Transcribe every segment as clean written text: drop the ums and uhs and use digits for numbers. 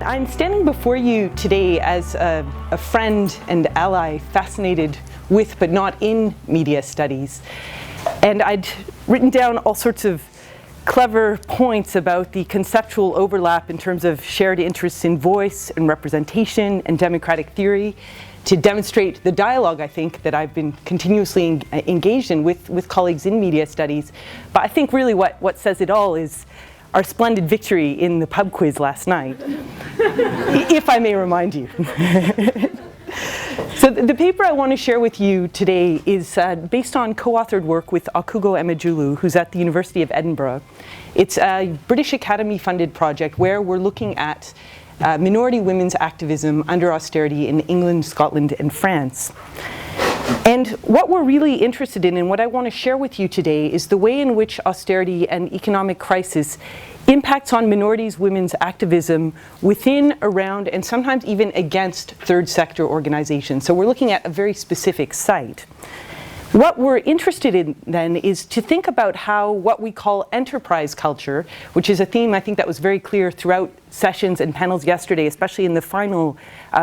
I'm standing before you today as a friend and ally fascinated with but not in media studies. And I'd written down all sorts of clever points about the conceptual overlap in terms of shared interests in voice and representation and democratic theory to demonstrate the dialogue, I think, that I've been continuously engaged in with colleagues in media studies. But I think really what says it all is our splendid victory in the pub quiz last night, if I may remind you. So the paper I want to share with you today is based on co-authored work with Akugo Emejulu, who's at the University of Edinburgh. It's a British Academy funded project where we're looking at minority women's activism under austerity in England, Scotland, and France. And what we're really interested in and what I want to share with you today is the way in which austerity and economic crisis impacts on minorities' women's activism within, around, and sometimes even against third sector organizations. So we're looking at a very specific site. What we're interested in then is to think about how what we call enterprise culture, which is a theme I think that was very clear throughout sessions and panels yesterday, especially in the final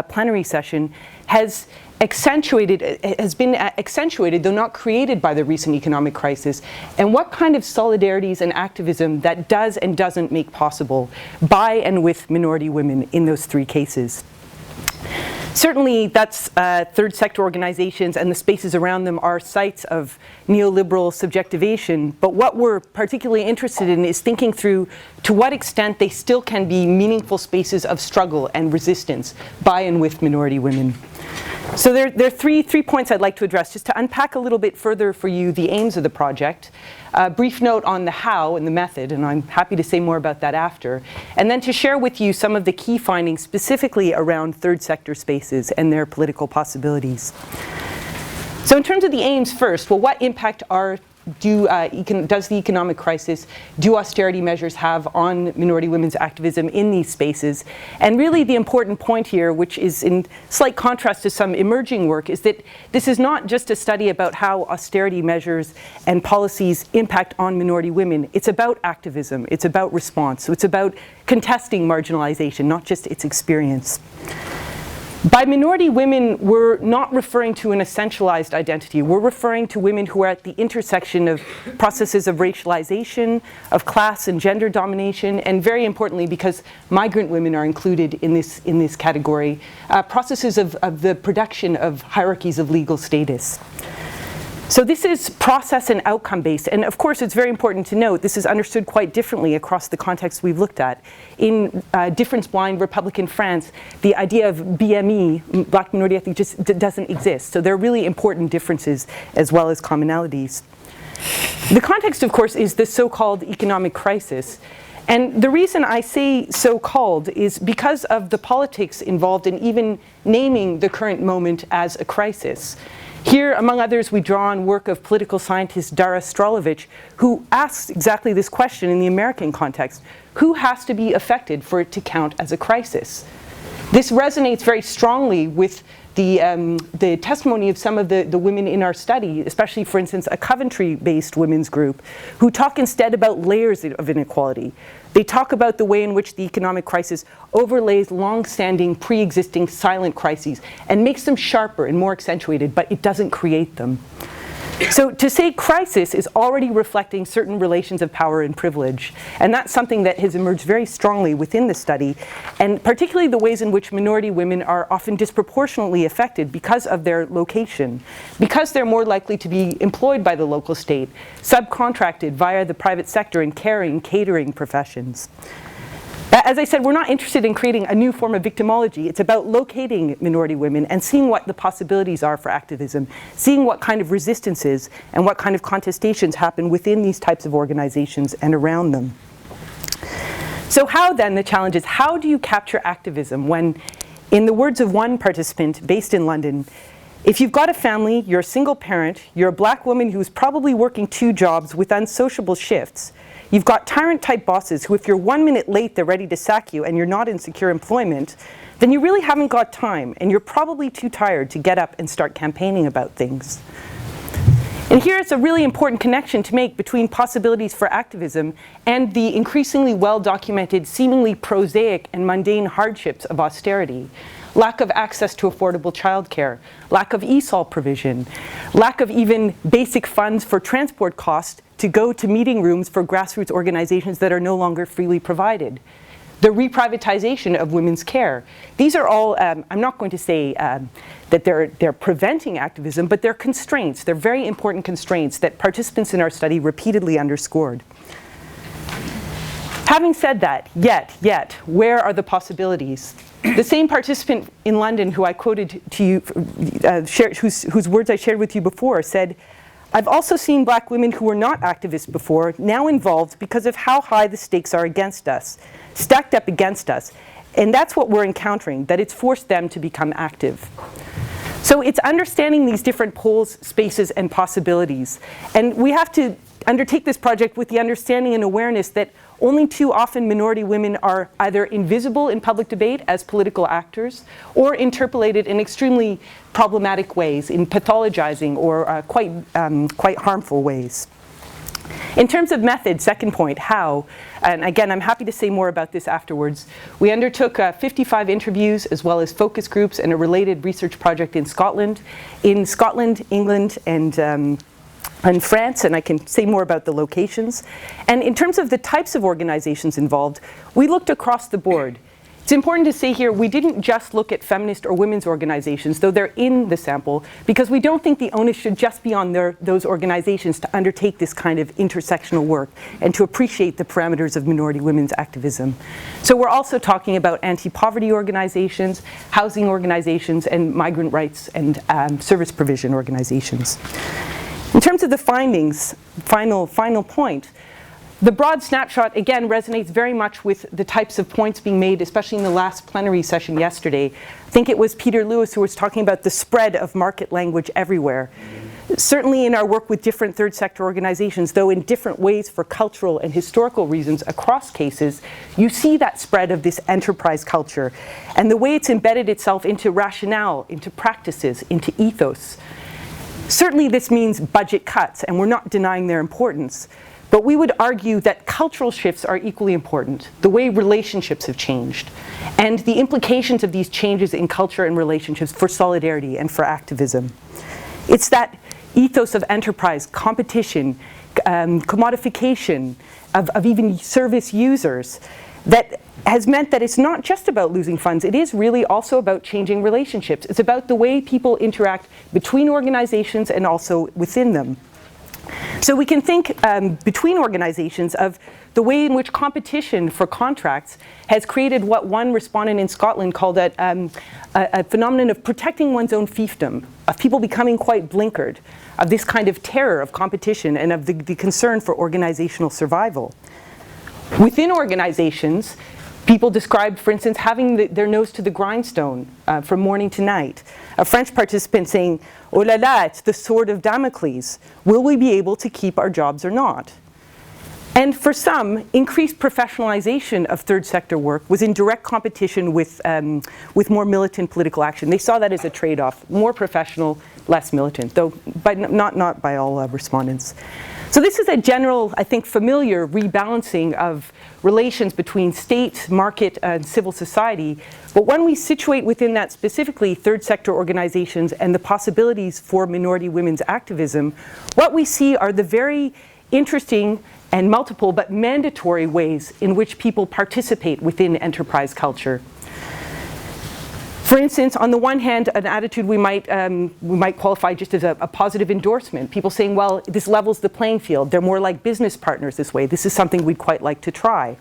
plenary session, has been accentuated, though not created by the recent economic crisis, and what kind of solidarities and activism that does and doesn't make possible by and with minority women in those three cases. Certainly, that's third sector organizations and the spaces around them are sites of neoliberal subjectivation, but what we're particularly interested in is thinking through to what extent they still can be meaningful spaces of struggle and resistance by and with minority women. So there are three points I'd like to address, just to unpack a little bit further for you the aims of the project, a brief note on the how and the method, and I'm happy to say more about that after, and then to share with you some of the key findings specifically around third sector spaces and their political possibilities. So in terms of the aims first, well, what impact does the economic crisis, do austerity measures have on minority women's activism in these spaces? And really the important point here, which is in slight contrast to some emerging work, is that this is not just a study about how austerity measures and policies impact on minority women. It's about activism, it's about response, so it's about contesting marginalization, not just its experience. By minority women, we're not referring to an essentialized identity. We're referring to women who are at the intersection of processes of racialization, of class and gender domination, and very importantly, because migrant women are included in this category, processes of the production of hierarchies of legal status. So this is process and outcome based, and of course it's very important to note this is understood quite differently across the contexts we've looked at. In difference-blind Republican France, the idea of BME, Black Minority Ethnic, just doesn't exist. So there are really important differences as well as commonalities. The context, of course, is the so-called economic crisis. And the reason I say so-called is because of the politics involved in even naming the current moment as a crisis. Here, among others, we draw on work of political scientist Dara Stralovic, who asks exactly this question in the American context. Who has to be affected for it to count as a crisis? This resonates very strongly with the testimony of some of the women in our study, especially, for instance, a Coventry-based women's group, who talk instead about layers of inequality. They talk about the way in which the economic crisis overlays long-standing, pre-existing silent crises and makes them sharper and more accentuated, but it doesn't create them. So to say crisis is already reflecting certain relations of power and privilege, and that's something that has emerged very strongly within the study, and particularly the ways in which minority women are often disproportionately affected because of their location, because they're more likely to be employed by the local state, subcontracted via the private sector in caring, catering professions. As I said, we're not interested in creating a new form of victimology. It's about locating minority women and seeing what the possibilities are for activism, seeing what kind of resistances and what kind of contestations happen within these types of organizations and around them. So how then, the challenge is, how do you capture activism when, in the words of one participant based in London, if you've got a family, you're a single parent, you're a black woman who's probably working 2 jobs with unsociable shifts, you've got tyrant-type bosses who, if you're 1 minute late, they're ready to sack you and you're not in secure employment, then you really haven't got time and you're probably too tired to get up and start campaigning about things. And here's a really important connection to make between possibilities for activism and the increasingly well-documented, seemingly prosaic and mundane hardships of austerity. Lack of access to affordable childcare, lack of ESOL provision, lack of even basic funds for transport costs to go to meeting rooms for grassroots organizations that are no longer freely provided. The reprivatization of women's care. These are all, I'm not going to say that they're preventing activism, but they're constraints. They're very important constraints that participants in our study repeatedly underscored. Having said that, yet, where are the possibilities? The same participant in London who I quoted to you, whose words I shared with you before, said, "I've also seen black women who were not activists before, now involved because of how high the stakes are against us, stacked up against us. And that's what we're encountering, that it's forced them to become active." So it's understanding these different poles, spaces, and possibilities. And we have to undertake this project with the understanding and awareness that only too often minority women are either invisible in public debate as political actors or interpolated in extremely problematic ways, in pathologizing or quite harmful ways. In terms of method, second point, how, and again, I'm happy to say more about this afterwards. We undertook 55 interviews as well as focus groups and a related research project in Scotland, England, and France, and I can say more about the locations. And in terms of the types of organizations involved, we looked across the board. It's important to say here, we didn't just look at feminist or women's organizations, though they're in the sample, because we don't think the onus should just be on those organizations to undertake this kind of intersectional work and to appreciate the parameters of minority women's activism. So we're also talking about anti-poverty organizations, housing organizations, and migrant rights and service provision organizations. In terms of the findings, final point, the broad snapshot, again, resonates very much with the types of points being made, especially in the last plenary session yesterday. I think it was Peter Lewis who was talking about the spread of market language everywhere. Certainly in our work with different third sector organizations, though in different ways for cultural and historical reasons across cases, you see that spread of this enterprise culture and the way it's embedded itself into rationale, into practices, into ethos. Certainly this means budget cuts, and we're not denying their importance, but we would argue that cultural shifts are equally important, the way relationships have changed, and the implications of these changes in culture and relationships for solidarity and for activism. It's that ethos of enterprise, competition, commodification of even service users that has meant that it's not just about losing funds, it is really also about changing relationships. It's about the way people interact between organizations and also within them. So we can think between organizations of the way in which competition for contracts has created what one respondent in Scotland called a phenomenon of protecting one's own fiefdom, of people becoming quite blinkered, of this kind of terror of competition and of the concern for organizational survival. Within organizations, people described, for instance, having their nose to the grindstone from morning to night. A French participant saying, "Oh la la, it's the sword of Damocles. Will we be able to keep our jobs or not?" And for some, increased professionalization of third sector work was in direct competition with more militant political action. They saw that as a trade-off, more professional, less militant, though not by all respondents. So this is a general, I think, familiar rebalancing of relations between state, market, and civil society. But when we situate within that specifically third sector organizations and the possibilities for minority women's activism, what we see are the very interesting and multiple but mandatory ways in which people participate within enterprise culture. For instance, on the one hand, an attitude we might qualify just as a positive endorsement. People saying, well, this levels the playing field. They're more like business partners this way. This is something we'd quite like to try.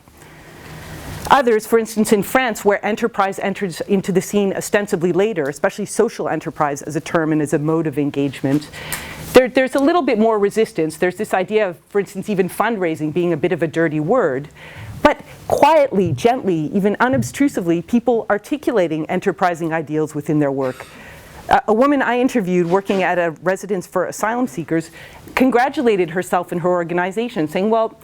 Others, for instance, in France, where enterprise enters into the scene ostensibly later, especially social enterprise as a term and as a mode of engagement, there's a little bit more resistance. There's this idea of, for instance, even fundraising being a bit of a dirty word. But quietly, gently, even unobtrusively, people articulating enterprising ideals within their work. A woman I interviewed working at a residence for asylum seekers congratulated herself and her organization, saying, well,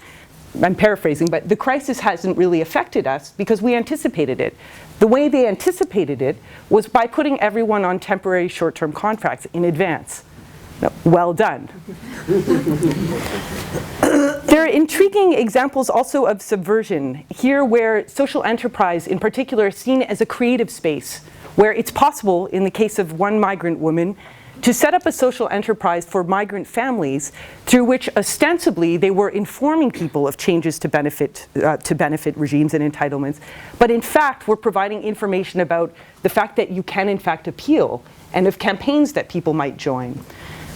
I'm paraphrasing, but the crisis hasn't really affected us because we anticipated it. The way they anticipated it was by putting everyone on temporary short-term contracts in advance. Well done. There are intriguing examples also of subversion, here where social enterprise in particular is seen as a creative space, where it's possible, in the case of one migrant woman, to set up a social enterprise for migrant families through which ostensibly they were informing people of changes to benefit regimes and entitlements, but in fact were providing information about the fact that you can in fact appeal and of campaigns that people might join.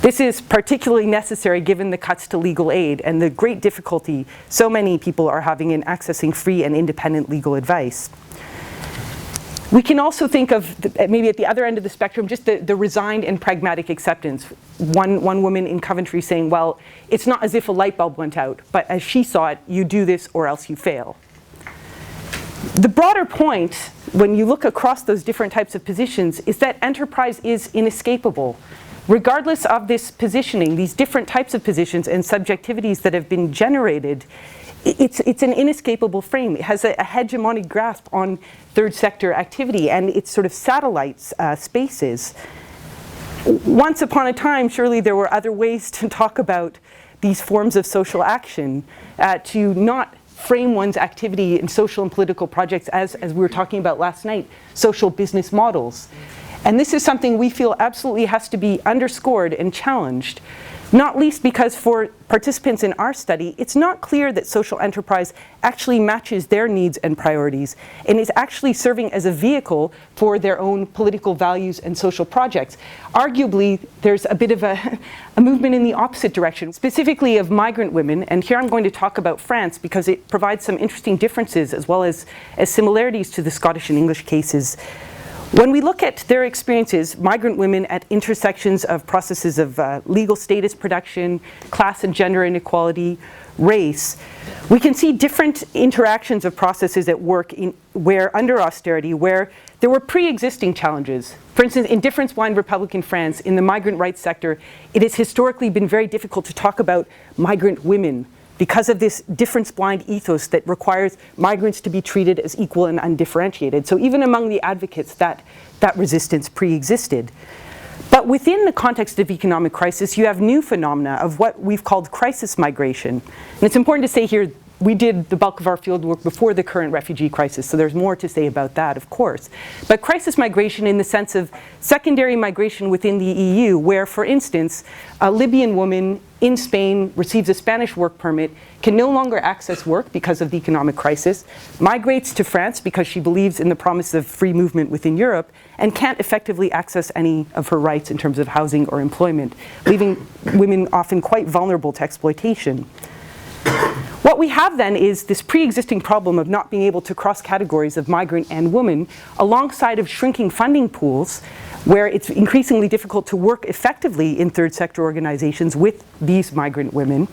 This is particularly necessary given the cuts to legal aid and the great difficulty so many people are having in accessing free and independent legal advice. We can also think of, maybe at the other end of the spectrum, just the resigned and pragmatic acceptance. One woman in Coventry saying, well, it's not as if a light bulb went out, but as she saw it, you do this or else you fail. The broader point, when you look across those different types of positions, is that enterprise is inescapable. Regardless of this positioning, these different types of positions and subjectivities that have been generated, it's an inescapable frame. It has a hegemonic grasp on third sector activity and its sort of satellites, spaces. Once upon a time, surely there were other ways to talk about these forms of social action, to not frame one's activity in social and political projects as we were talking about last night, social business models. And this is something we feel absolutely has to be underscored and challenged, not least because for participants in our study, it's not clear that social enterprise actually matches their needs and priorities and is actually serving as a vehicle for their own political values and social projects. Arguably, there's a bit of a movement in the opposite direction, specifically of migrant women, and here I'm going to talk about France because it provides some interesting differences as well as similarities to the Scottish and English cases. When we look at their experiences, migrant women at intersections of processes of legal status production, class and gender inequality, race, we can see different interactions of processes at work where under austerity, where there were pre-existing challenges. For instance, in difference-blind Republican France, in the migrant rights sector, it has historically been very difficult to talk about migrant women because of this difference-blind ethos that requires migrants to be treated as equal and undifferentiated. So even among the advocates, that resistance pre-existed. But within the context of economic crisis, you have new phenomena of what we've called crisis migration. And it's important to say here, we did the bulk of our field work before the current refugee crisis, so there's more to say about that, of course. But crisis migration in the sense of secondary migration within the EU, where, for instance, a Libyan woman in Spain receives a Spanish work permit, can no longer access work because of the economic crisis, migrates to France because she believes in the promise of free movement within Europe, and can't effectively access any of her rights in terms of housing or employment, leaving women often quite vulnerable to exploitation. What we have then is this pre-existing problem of not being able to cross categories of migrant and woman alongside of shrinking funding pools where it's increasingly difficult to work effectively in third sector organizations with these migrant women,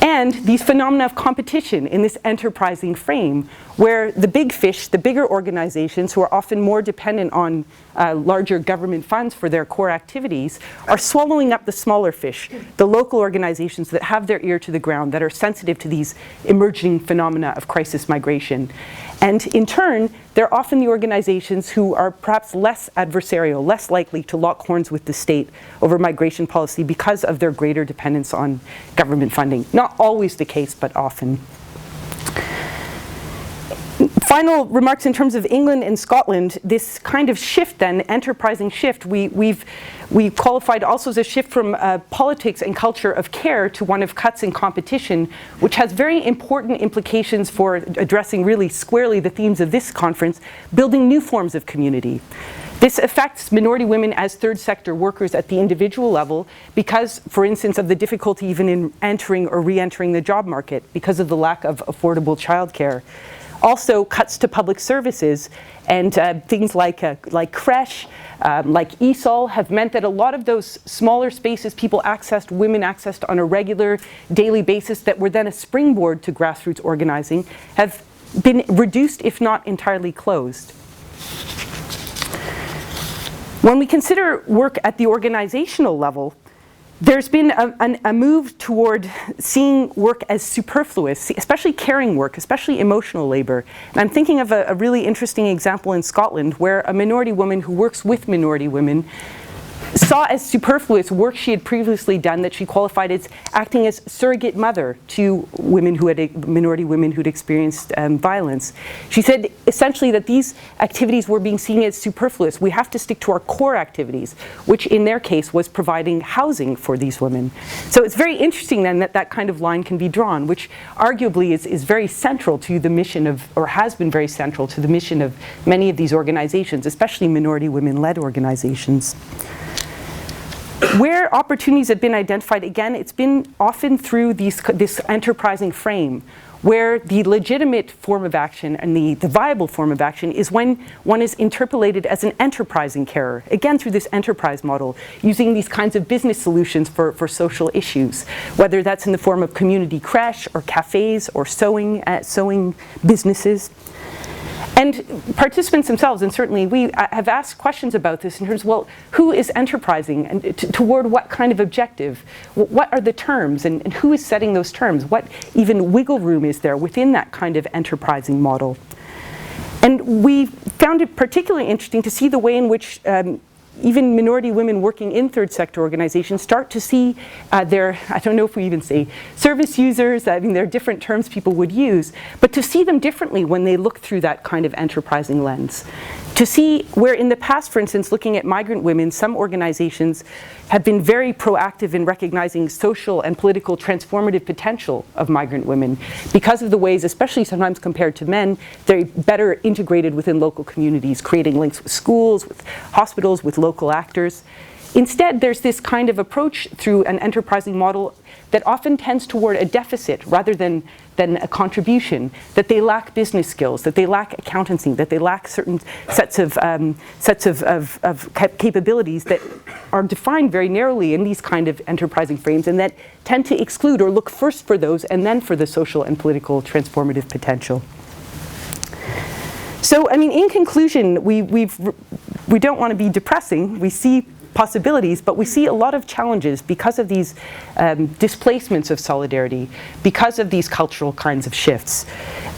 and these phenomena of competition in this enterprising frame where the big fish, the bigger organizations who are often more dependent on larger government funds for their core activities are swallowing up the smaller fish, the local organizations that have their ear to the ground, that are sensitive to these emerging phenomena of crisis migration. And in turn, they're often the organizations who are perhaps less adversarial, less likely to lock horns with the state over migration policy because of their greater dependence on government funding. Not always the case, but often. Final remarks in terms of England and Scotland, this kind of shift then, enterprising shift, we've qualified also as a shift from politics and culture of care to one of cuts and competition, which has very important implications for addressing really squarely the themes of this conference, building new forms of community. This affects minority women as third sector workers at the individual level because, for instance, of the difficulty even in entering or re-entering the job market because of the lack of affordable childcare. Also, cuts to public services and things like creche, like ESOL have meant that a lot of those smaller spaces people accessed, women accessed on a regular daily basis that were then a springboard to grassroots organizing have been reduced, if not entirely closed. When we consider work at the organizational level, there's been a move toward seeing work as superfluous, especially caring work, especially emotional labor. And I'm thinking of a really interesting example in Scotland where a minority woman who works with minority women saw as superfluous work she had previously done that she qualified as acting as surrogate mother to women who had, minority women who'd experienced violence. She said essentially that these activities were being seen as superfluous. We have to stick to our core activities, which in their case was providing housing for these women. So it's very interesting then that that kind of line can be drawn, which arguably is very central to the mission of, or has been very central to the mission of many of these organizations, especially minority women-led organizations. Where opportunities have been identified, again, it's been often through this enterprising frame, where the legitimate form of action and the viable form of action is when one is interpolated as an enterprising carer, again through this enterprise model, using these kinds of business solutions for social issues, whether that's in the form of community creche or cafes or sewing businesses. And participants themselves, and certainly we have asked questions about this in terms of, well, who is enterprising and toward what kind of objective? What are the terms and who is setting those terms? What even wiggle room is there within that kind of enterprising model? And we found it particularly interesting to see the way in which even minority women working in third sector organizations start to see their, I don't know if we even say service users, I mean there are different terms people would use, but to see them differently when they look through that kind of enterprising lens. To see where in the past, for instance, looking at migrant women, some organizations have been very proactive in recognizing social and political transformative potential of migrant women because of the ways, especially sometimes compared to men, they're better integrated within local communities, creating links with schools, with hospitals, with local actors. Instead, there's this kind of approach through an enterprising model that often tends toward a deficit rather than a contribution, that they lack business skills, that they lack accountancy, that they lack certain sets of capabilities that are defined very narrowly in these kind of enterprising frames and that tend to exclude or look first for those and then for the social and political transformative potential. So, I mean, in conclusion, we don't want to be depressing. We see possibilities, but we see a lot of challenges because of these displacements of solidarity, because of these cultural kinds of shifts.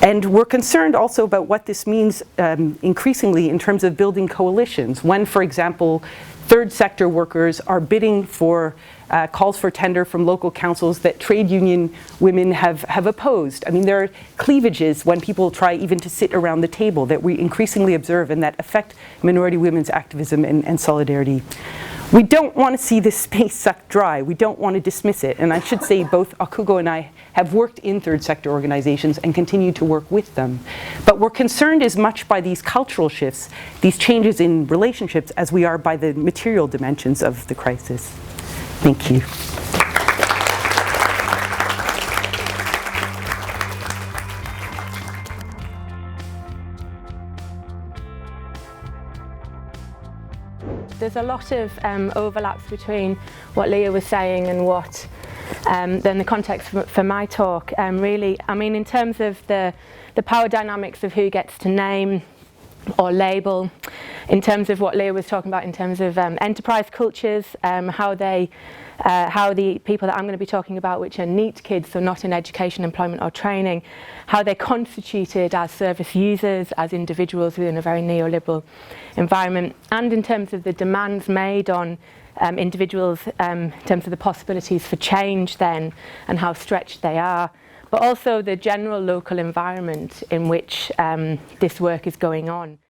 And we're concerned also about what this means increasingly in terms of building coalitions. When, for example, third sector workers are bidding for calls for tender from local councils that trade union women have opposed. I mean, there are cleavages when people try even to sit around the table that we increasingly observe and that affect minority women's activism and solidarity. We don't want to see this space sucked dry. We don't want to dismiss it. And I should say both Akugo and I have worked in third sector organizations and continue to work with them. But we're concerned as much by these cultural shifts, these changes in relationships, as we are by the material dimensions of the crisis. Thank you. There's a lot of overlaps between what Leah was saying and what then the context for my talk. Really, I mean, in terms of the power dynamics of who gets to name or label, in terms of what Leah was talking about in terms of enterprise cultures, how the people that I'm going to be talking about, which are NEET kids, so not in education, employment or training, how they're constituted as service users, as individuals within a very neoliberal environment, and in terms of the demands made on individuals in terms of the possibilities for change then and how stretched they are, but also the general local environment in which this work is going on.